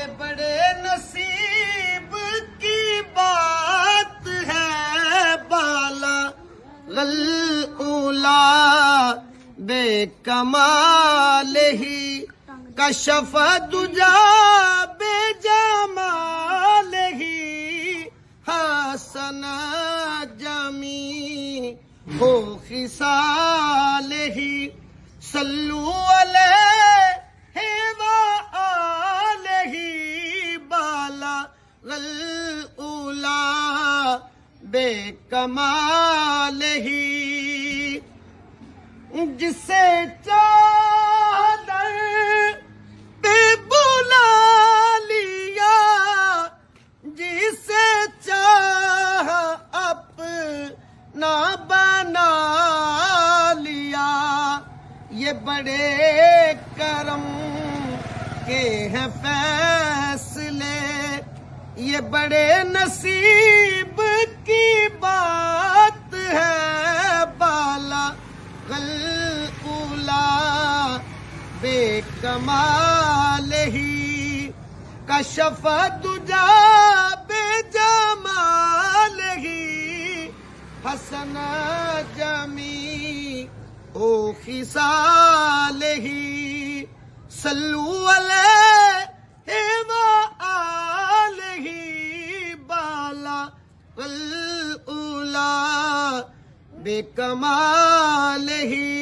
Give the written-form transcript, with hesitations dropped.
یہ بڑے نصیب کی بات ہے، بالا غلولا بے کمال ہی کشف دجا بے جمال ہی حسن جمی ہو خصال ہی صلو علیہ وآلہ بالا غلولا بے کمال ہی جسے چادر پہ بلا لیا، جسے چاہ اپنا بنا لیا، یہ بڑے کرم کے ہیں فیصلے، یہ بڑے نصیب کی بات ہے، بالا غلولا بے کمال ہی کشف دجا بے جمال ہی حسن جمی او خصال ہی صلو علیہ وآلہ بالا غلولا بے کمال ہی